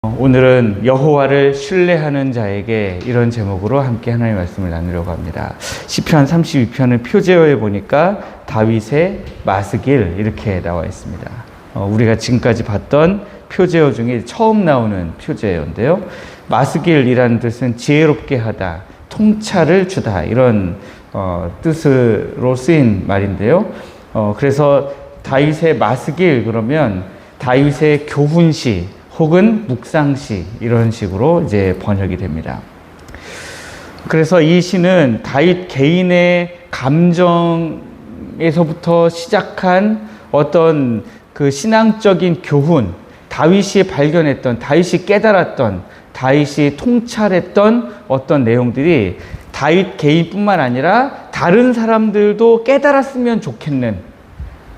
오늘은 여호와를 신뢰하는 자에게 이런 제목으로 함께 하나님의 말씀을 나누려고 합니다. 시편 32편을 표제어에 보니까 다윗의 마스길 이렇게 나와 있습니다. 우리가 지금까지 봤던 표제어 중에 처음 나오는 표제어인데요. 마스길이라는 뜻은 지혜롭게 하다, 통찰을 주다 이런 뜻으로 쓰인 말인데요. 그래서 다윗의 마스길 그러면 다윗의 교훈시 혹은 묵상시 이런 식으로 이제 번역이 됩니다. 그래서 이 시는 다윗 개인의 감정에서부터 시작한 어떤 그 신앙적인 교훈, 다윗이 발견했던, 다윗이 깨달았던, 다윗이 통찰했던 어떤 내용들이 다윗 개인뿐만 아니라 다른 사람들도 깨달았으면 좋겠는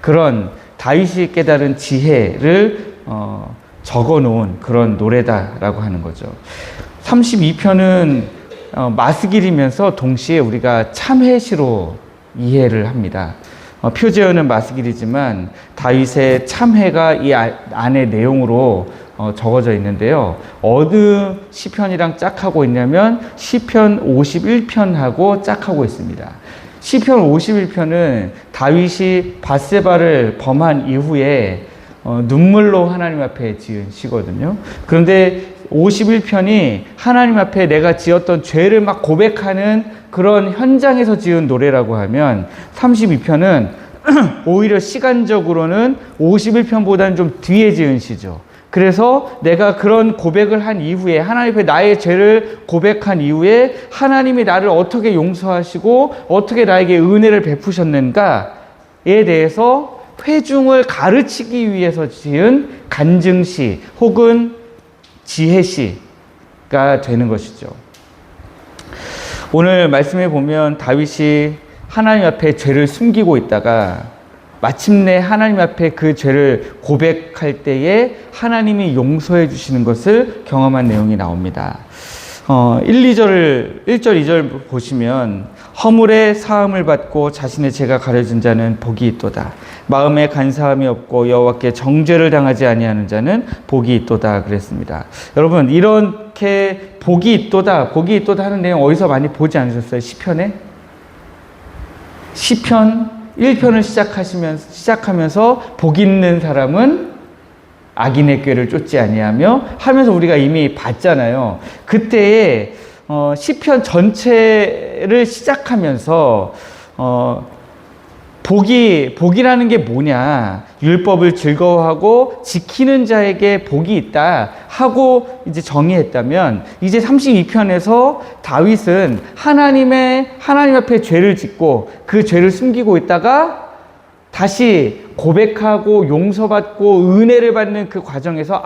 그런 다윗이 깨달은 지혜를 적어 놓은 그런 노래다라고 하는 거죠. 32편은 마스길이면서 동시에 우리가 참회시로 이해를 합니다. 표제어는 마스길이지만 다윗의 참회가 이 안의 내용으로 적어져 있는데요. 어느 시편이랑 짝하고 있냐면 시편 51편하고 짝하고 있습니다. 시편 51편은 다윗이 밧세바를 범한 이후에 눈물로 하나님 앞에 지은 시거든요. 그런데 51편이 하나님 앞에 내가 지었던 죄를 막 고백하는 그런 현장에서 지은 노래라고 하면 32편은 오히려 시간적으로는 51편보다는 좀 뒤에 지은 시죠. 그래서 내가 그런 고백을 한 이후에 하나님 앞에 나의 죄를 고백한 이후에 하나님이 나를 어떻게 용서하시고 어떻게 나에게 은혜를 베푸셨는가에 대해서 회중을 가르치기 위해서 지은 간증시 혹은 지혜시가 되는 것이죠. 오늘 말씀에 보면 다윗이 하나님 앞에 죄를 숨기고 있다가 마침내 하나님 앞에 그 죄를 고백할 때에 하나님이 용서해 주시는 것을 경험한 내용이 나옵니다. 1절, 2절 보시면 허물의 사함을 받고 자신의 죄가 가려진 자는 복이 있도다. 마음에 간사함이 없고 여호와께 정죄를 당하지 아니하는 자는 복이 있도다 그랬습니다. 여러분 이렇게 복이 있도다 하는 내용 어디서 많이 보지 않으셨어요? 시편에? 시편 1편을 시작하면서 복 있는 사람은 악인의 꾀를 쫓지 아니하며 하면서 우리가 이미 봤잖아요. 그때에 시편 전체를 시작하면서 복이라는 게 뭐냐, 율법을 즐거워하고 지키는 자에게 복이 있다 하고 이제 정의했다면 이제 32편에서 다윗은 하나님 앞에 죄를 짓고 그 죄를 숨기고 있다가 다시 고백하고 용서받고 은혜를 받는 그 과정에서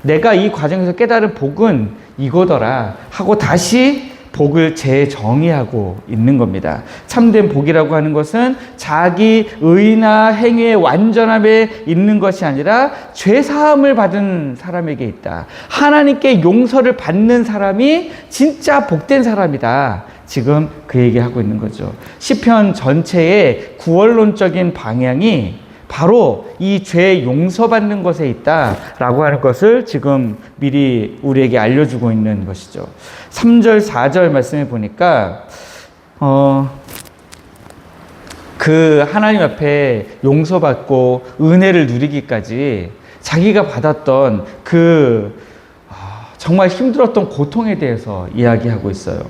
내가 이 과정에서 깨달은 복은 이거더라 하고 다시 복을 재정의하고 있는 겁니다. 참된 복이라고 하는 것은 자기 의나 행위의 완전함에 있는 것이 아니라 죄사함을 받은 사람에게 있다. 하나님께 용서를 받는 사람이 진짜 복된 사람이다. 지금 그 얘기하고 있는 거죠. 시편 전체의 구원론적인 방향이 바로 이 죄 용서받는 것에 있다라고 하는 것을 지금 미리 우리에게 알려주고 있는 것이죠. 3절, 4절 말씀해 보니까 그 하나님 앞에 용서받고 은혜를 누리기까지 자기가 받았던 그 정말 힘들었던 고통에 대해서 이야기하고 있어요.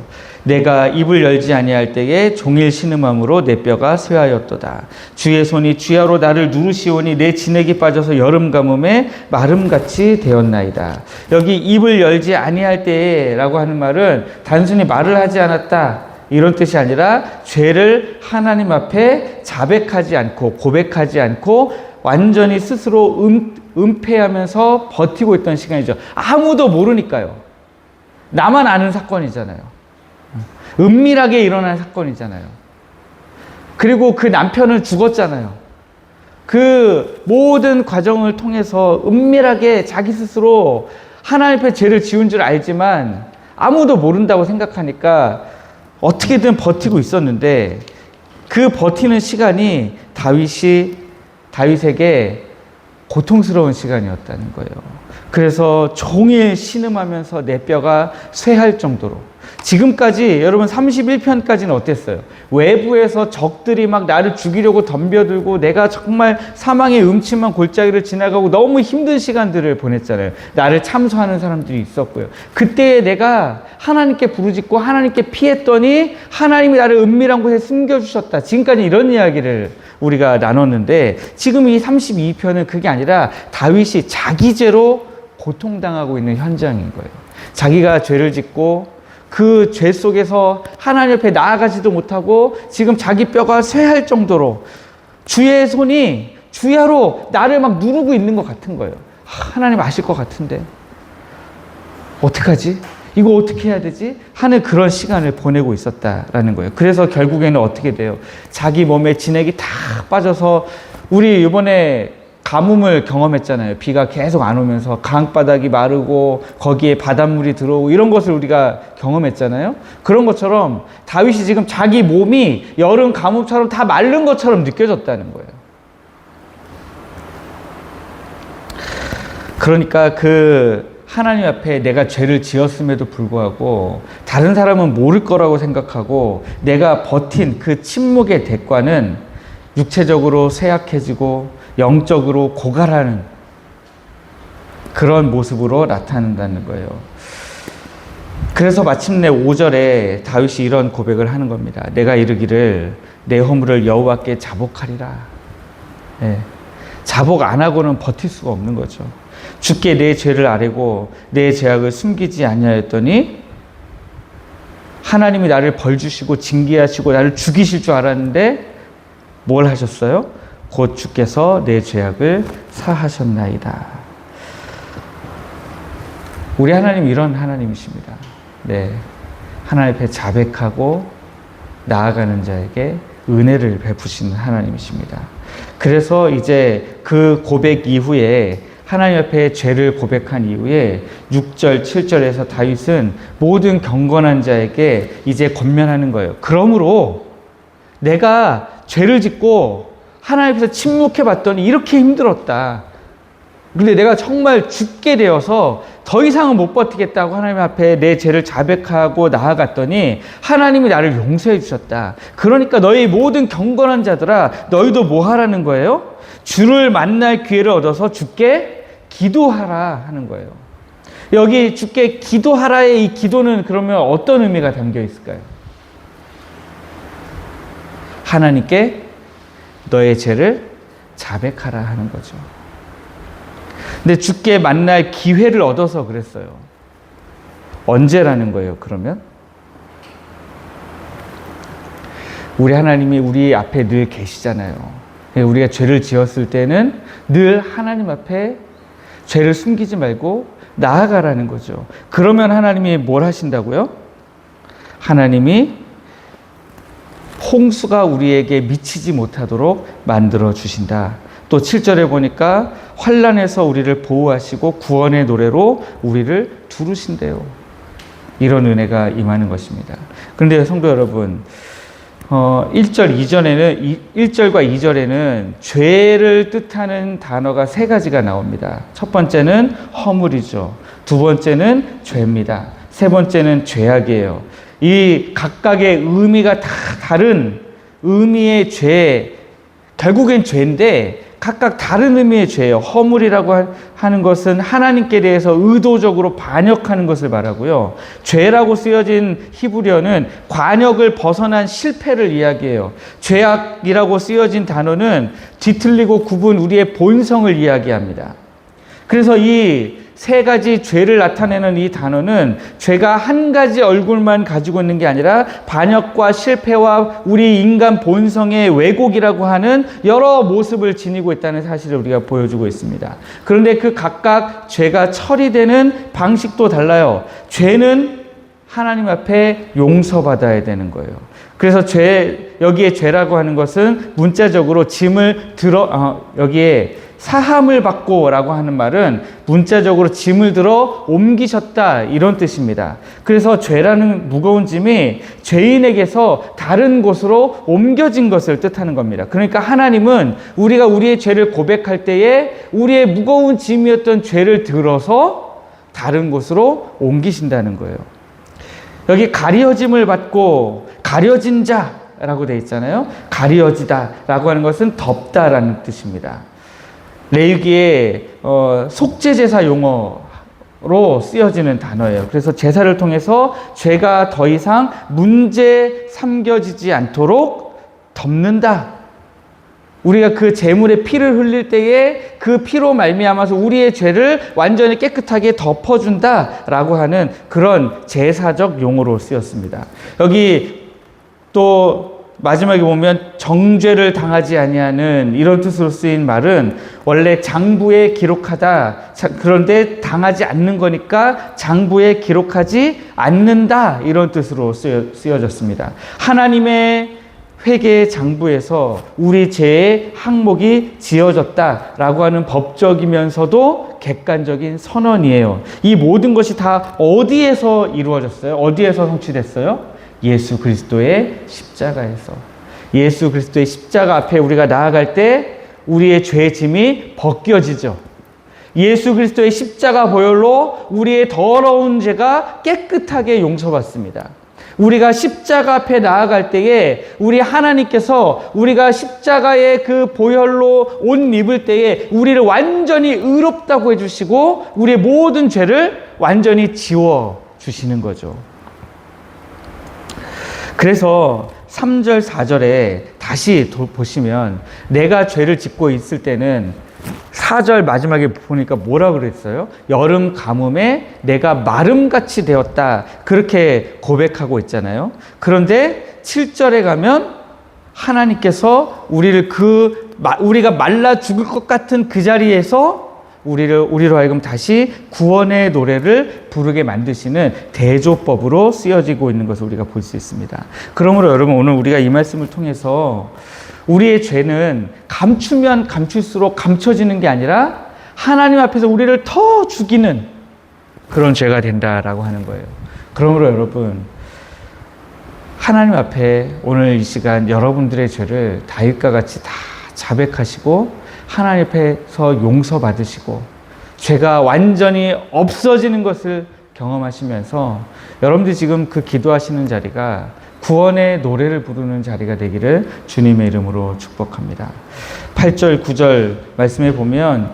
내가 입을 열지 아니할 때에 종일 신음함으로 내 뼈가 쇠하였도다. 주의 손이 주야로 나를 누르시오니 내 진액이 빠져서 여름 가뭄에 마름같이 되었나이다. 여기 입을 열지 아니할 때라고 하는 말은 단순히 말을 하지 않았다 이런 뜻이 아니라 죄를 하나님 앞에 자백하지 않고 고백하지 않고 완전히 스스로 은폐하면서 버티고 있던 시간이죠. 아무도 모르니까요. 나만 아는 사건이잖아요. 은밀하게 일어난 사건이잖아요. 그리고 그 남편은 죽었잖아요. 그 모든 과정을 통해서 은밀하게 자기 스스로 하나님 앞에 죄를 지은 줄 알지만 아무도 모른다고 생각하니까 어떻게든 버티고 있었는데 그 버티는 시간이 다윗에게 고통스러운 시간이었다는 거예요. 그래서 종일 신음하면서 내 뼈가 쇠할 정도로. 지금까지 여러분 31편까지는 어땠어요? 외부에서 적들이 막 나를 죽이려고 덤벼들고 내가 정말 사망의 음침한 골짜기를 지나가고 너무 힘든 시간들을 보냈잖아요. 나를 참소하는 사람들이 있었고요. 그때 내가 하나님께 부르짖고 하나님께 피했더니 하나님이 나를 은밀한 곳에 숨겨주셨다. 지금까지 이런 이야기를 우리가 나눴는데, 지금 이 32편은 그게 아니라 다윗이 자기 죄로 고통당하고 있는 현장인 거예요. 자기가 죄를 짓고 그 죄 속에서 하나님 옆에 나아가지도 못하고 지금 자기 뼈가 쇠할 정도로 주의 손이 주야로 나를 막 누르고 있는 것 같은 거예요. 하나님 아실 것 같은데 어떡하지? 이거 어떻게 해야 되지? 하는 그런 시간을 보내고 있었다라는 거예요. 그래서 결국에는 어떻게 돼요? 자기 몸에 진액이 다 빠져서, 우리 이번에 가뭄을 경험했잖아요. 비가 계속 안 오면서 강바닥이 마르고 거기에 바닷물이 들어오고 이런 것을 우리가 경험했잖아요. 그런 것처럼 다윗이 지금 자기 몸이 여름 가뭄처럼 다 마른 것처럼 느껴졌다는 거예요. 그러니까 하나님 앞에 내가 죄를 지었음에도 불구하고 다른 사람은 모를 거라고 생각하고 내가 버틴 그 침묵의 대가는 육체적으로 쇠약해지고 영적으로 고갈하는 그런 모습으로 나타난다는 거예요. 그래서 마침내 5절에 다윗이 이런 고백을 하는 겁니다. 내가 이르기를 내 허물을 여호와께 자복하리라. 네. 자복 안 하고는 버틸 수가 없는 거죠. 주께 내 죄를 아뢰고 내 죄악을 숨기지 아니하였더니 하나님이 나를 벌 주시고 징계하시고 나를 죽이실 줄 알았는데 뭘 하셨어요? 곧 주께서 내 죄악을 사하셨나이다. 우리 하나님 이런 하나님이십니다. 네, 하나님 앞에 자백하고 나아가는 자에게 은혜를 베푸시는 하나님이십니다. 그래서 이제 그 고백 이후에 하나님 앞에 죄를 고백한 이후에 6절, 7절에서 다윗은 모든 경건한 자에게 이제 권면하는 거예요. 그러므로 내가 죄를 짓고 하나님 앞에서 침묵해 봤더니 이렇게 힘들었다. 근데 내가 정말 죽게 되어서 더 이상은 못 버티겠다고 하나님 앞에 내 죄를 자백하고 나아갔더니 하나님이 나를 용서해 주셨다. 그러니까 너희 모든 경건한 자들아, 너희도 뭐 하라는 거예요? 주를 만날 기회를 얻어서 주께 기도하라 하는 거예요. 여기 주께 기도하라의 이 기도는 그러면 어떤 의미가 담겨 있을까요? 하나님께 너의 죄를 자백하라 하는 거죠. 근데 주께 만날 기회를 얻어서 그랬어요. 언제라는 거예요, 그러면? 우리 하나님이 우리 앞에 늘 계시잖아요. 우리가 죄를 지었을 때는 늘 하나님 앞에 죄를 숨기지 말고 나아가라는 거죠. 그러면 하나님이 뭘 하신다고요? 하나님이 홍수가 우리에게 미치지 못하도록 만들어 주신다. 또 7절에 보니까 환난에서 우리를 보호하시고 구원의 노래로 우리를 두르신대요. 이런 은혜가 임하는 것입니다. 그런데 성도 여러분, 1절 이전에는 1절과 2절에는 죄를 뜻하는 단어가 세 가지가 나옵니다. 첫 번째는 허물이죠. 두 번째는 죄입니다. 세 번째는 죄악이에요. 이 각각의 의미가 다 다른 의미의 죄, 결국엔 죄인데 각각 다른 의미의 죄예요. 허물이라고 하는 것은 하나님께 대해서 의도적으로 반역하는 것을 말하고요. 죄라고 쓰여진 히브리어는 관역을 벗어난 실패를 이야기해요. 죄악이라고 쓰여진 단어는 뒤틀리고 굽은 우리의 본성을 이야기합니다. 그래서 이 세 가지 죄를 나타내는 이 단어는 죄가 한 가지 얼굴만 가지고 있는 게 아니라 반역과 실패와 우리 인간 본성의 왜곡이라고 하는 여러 모습을 지니고 있다는 사실을 우리가 보여주고 있습니다. 그런데 그 각각 죄가 처리되는 방식도 달라요. 죄는 하나님 앞에 용서받아야 되는 거예요. 그래서 여기에 죄라고 하는 것은 문자적으로 짐을 여기에 사함을 받고 라고 하는 말은 문자적으로 짐을 들어 옮기셨다 이런 뜻입니다. 그래서 죄라는 무거운 짐이 죄인에게서 다른 곳으로 옮겨진 것을 뜻하는 겁니다. 그러니까 하나님은 우리가 우리의 죄를 고백할 때에 우리의 무거운 짐이었던 죄를 들어서 다른 곳으로 옮기신다는 거예요. 여기 가려짐을 받고 가려진 자라고 되어 있잖아요. 가려지다라고 하는 것은 덮다라는 뜻입니다. 레위기의 속죄제사 용어로 쓰여지는 단어예요. 그래서 제사를 통해서 죄가 더 이상 문제 삼겨지지 않도록 덮는다. 우리가 그 제물의 피를 흘릴 때에 그 피로 말미암아서 우리의 죄를 완전히 깨끗하게 덮어준다라고 하는 그런 제사적 용어로 쓰였습니다. 여기 또 마지막에 보면 정죄를 당하지 아니하는 이런 뜻으로 쓰인 말은 원래 장부에 기록하다, 그런데 당하지 않는 거니까 장부에 기록하지 않는다 이런 뜻으로 쓰여졌습니다. 하나님의 회개 장부에서 우리 죄의 항목이 지어졌다라고 하는 법적이면서도 객관적인 선언이에요. 이 모든 것이 다 어디에서 이루어졌어요? 어디에서 성취됐어요? 예수 그리스도의 십자가에서. 예수 그리스도의 십자가 앞에 우리가 나아갈 때 우리의 죄 짐이 벗겨지죠. 예수 그리스도의 십자가 보혈로 우리의 더러운 죄가 깨끗하게 용서받습니다. 우리가 십자가 앞에 나아갈 때에 우리 하나님께서 우리가 십자가의 그 보혈로 옷 입을 때에 우리를 완전히 의롭다고 해주시고 우리의 모든 죄를 완전히 지워주시는 거죠. 그래서 3절, 4절에 다시 보시면 내가 죄를 짓고 있을 때는 4절 마지막에 보니까 뭐라 그랬어요? 여름 가뭄에 내가 마름같이 되었다. 그렇게 고백하고 있잖아요. 그런데 7절에 가면 하나님께서 우리가 말라 죽을 것 같은 그 자리에서 우리로 하여금 다시 구원의 노래를 부르게 만드시는 대조법으로 쓰여지고 있는 것을 우리가 볼 수 있습니다. 그러므로 여러분 오늘 우리가 이 말씀을 통해서 우리의 죄는 감추면 감출수록 감춰지는 게 아니라 하나님 앞에서 우리를 더 죽이는 그런 죄가 된다라고 하는 거예요. 그러므로 여러분 하나님 앞에 오늘 이 시간 여러분들의 죄를 다윗과 같이 다 자백하시고 하나님 앞에서 용서받으시고 죄가 완전히 없어지는 것을 경험하시면서 여러분들이 지금 그 기도하시는 자리가 구원의 노래를 부르는 자리가 되기를 주님의 이름으로 축복합니다. 8절, 9절 말씀에 보면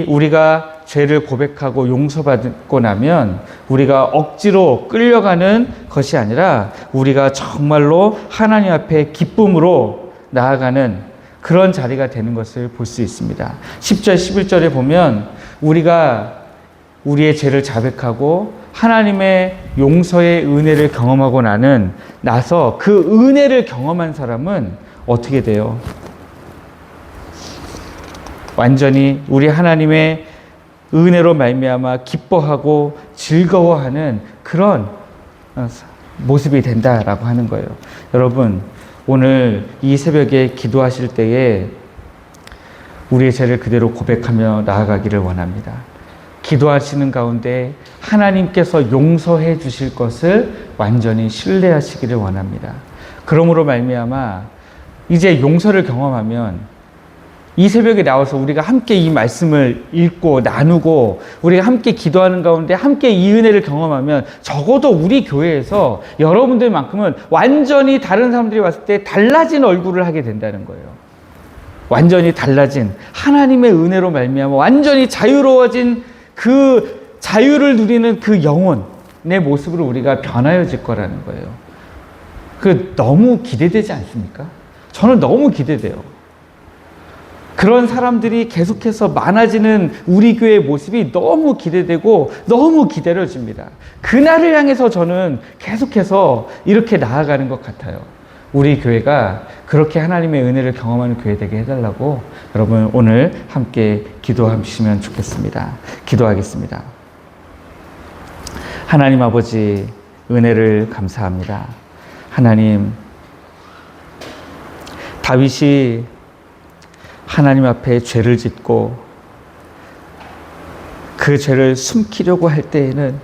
우리가 죄를 고백하고 용서받고 나면 우리가 억지로 끌려가는 것이 아니라 우리가 정말로 하나님 앞에 기쁨으로 나아가는 그런 자리가 되는 것을 볼 수 있습니다. 10절, 11절에 보면 우리가 우리의 죄를 자백하고 하나님의 용서의 은혜를 경험하고 나서 그 은혜를 경험한 사람은 어떻게 돼요? 완전히 우리 하나님의 은혜로 말미암아 기뻐하고 즐거워하는 그런 모습이 된다라고 하는 거예요. 여러분 오늘 이 새벽에 기도하실 때에 우리의 죄를 그대로 고백하며 나아가기를 원합니다. 기도하시는 가운데 하나님께서 용서해 주실 것을 완전히 신뢰하시기를 원합니다. 그러므로 말미암아 이제 용서를 경험하면 이 새벽에 나와서 우리가 함께 이 말씀을 읽고 나누고 우리가 함께 기도하는 가운데 함께 이 은혜를 경험하면 적어도 우리 교회에서 여러분들만큼은 완전히 다른 사람들이 왔을 때 달라진 얼굴을 하게 된다는 거예요. 완전히 달라진 하나님의 은혜로 말미암아 완전히 자유로워진 그 자유를 누리는 그 영혼의 모습으로 우리가 변하여질 거라는 거예요. 너무 기대되지 않습니까? 저는 너무 기대돼요. 그런 사람들이 계속해서 많아지는 우리 교회의 모습이 너무 기대되고 너무 기다려집니다. 그날을 향해서 저는 계속해서 이렇게 나아가는 것 같아요. 우리 교회가 그렇게 하나님의 은혜를 경험하는 교회 되게 해달라고 여러분 오늘 함께 기도하시면 좋겠습니다. 기도하겠습니다. 하나님 아버지 은혜를 감사합니다. 하나님 다윗이 하나님 앞에 죄를 짓고 그 죄를 숨기려고 할 때에는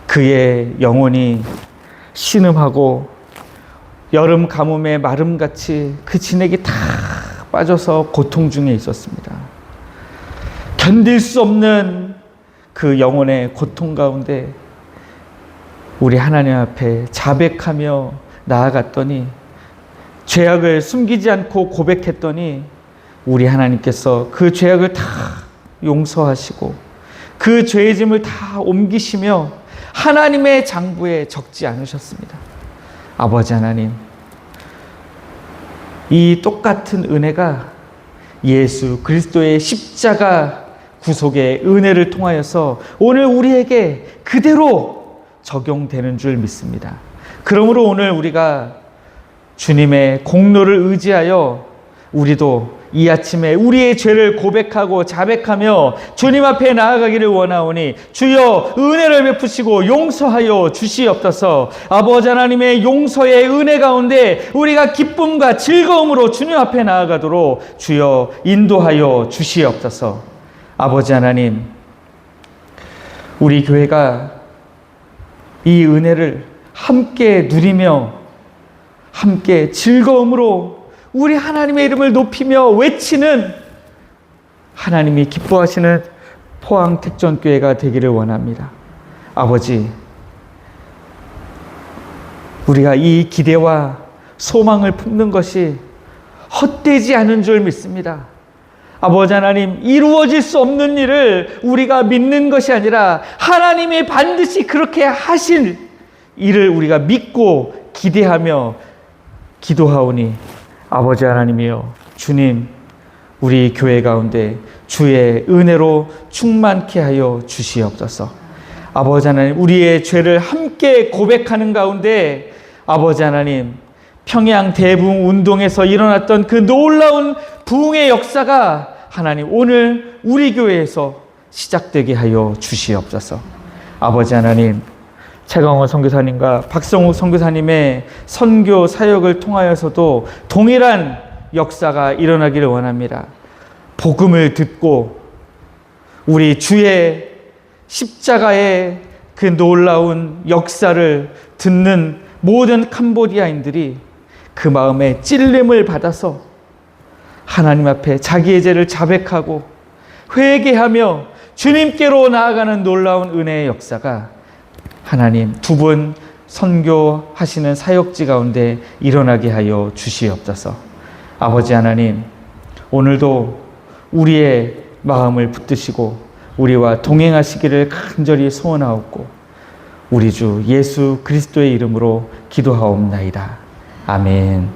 그의 영혼이 신음하고 여름 가뭄에 마름같이 그 진액이 다 빠져서 고통 중에 있었습니다. 견딜 수 없는 그 영혼의 고통 가운데 우리 하나님 앞에 자백하며 나아갔더니 죄악을 숨기지 않고 고백했더니 우리 하나님께서 그 죄악을 다 용서하시고 그 죄의 짐을 다 옮기시며 하나님의 장부에 적지 않으셨습니다. 아버지 하나님, 이 똑같은 은혜가 예수 그리스도의 십자가 구속의 은혜를 통하여서 오늘 우리에게 그대로 적용되는 줄 믿습니다. 그러므로 오늘 우리가 주님의 공로를 의지하여 우리도 이 아침에 우리의 죄를 고백하고 자백하며 주님 앞에 나아가기를 원하오니 주여 은혜를 베푸시고 용서하여 주시옵소서. 아버지 하나님의 용서의 은혜 가운데 우리가 기쁨과 즐거움으로 주님 앞에 나아가도록 주여 인도하여 주시옵소서. 아버지 하나님, 우리 교회가 이 은혜를 함께 누리며 함께 즐거움으로 우리 하나님의 이름을 높이며 외치는 하나님이 기뻐하시는 포항택전교회가 되기를 원합니다. 아버지, 우리가 이 기대와 소망을 품는 것이 헛되지 않은 줄 믿습니다. 아버지 하나님, 이루어질 수 없는 일을 우리가 믿는 것이 아니라 하나님이 반드시 그렇게 하실 일을 우리가 믿고 기대하며 기도하오니 아버지 하나님이여, 주님, 우리 교회 가운데 주의 은혜로 충만케 하여 주시옵소서. 아버지 하나님, 우리의 죄를 함께 고백하는 가운데 아버지 하나님, 평양 대부흥 운동에서 일어났던 그 놀라운 부흥의 역사가 하나님 오늘 우리 교회에서 시작되게 하여 주시옵소서. 아버지 하나님, 최강원 선교사님과 박성욱 선교사님의 선교 사역을 통하여서도 동일한 역사가 일어나기를 원합니다. 복음을 듣고 우리 주의 십자가의 그 놀라운 역사를 듣는 모든 캄보디아인들이 그 마음에 찔림을 받아서 하나님 앞에 자기의 죄를 자백하고 회개하며 주님께로 나아가는 놀라운 은혜의 역사가 하나님 두 분 선교하시는 사역지 가운데 일어나게 하여 주시옵소서. 아버지 하나님, 오늘도 우리의 마음을 붙드시고 우리와 동행하시기를 간절히 소원하옵고 우리 주 예수 그리스도의 이름으로 기도하옵나이다. 아멘.